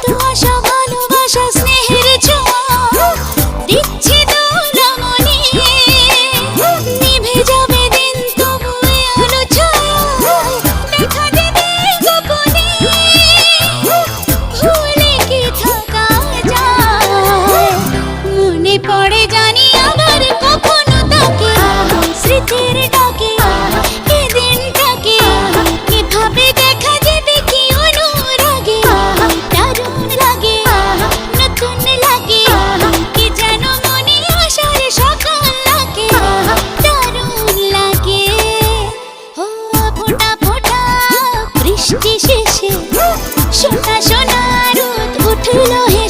কত আশা ভালোবাসা স্নেহের ছোঁয়া দিচ্ছি দোলামনি নিভে যাবে দিন তবু আলো ছায়া দেখা দেবে গোপনে ভুলে কি থাকা যায় মনে পড়ে জানি আবার কখনো তাকে স্মৃতির ডাকে এই দিনটাকে এভাবে দেখা যেতে কি অনুরাগে দারুণ লাগে নতুন লাগে কি যেন মনে আসার সকাল লাগে দারুণ লাগে ও ফোঁটা ফোঁটা বৃষ্টি শেষে সোনা সোনা রোদ উঠলো হে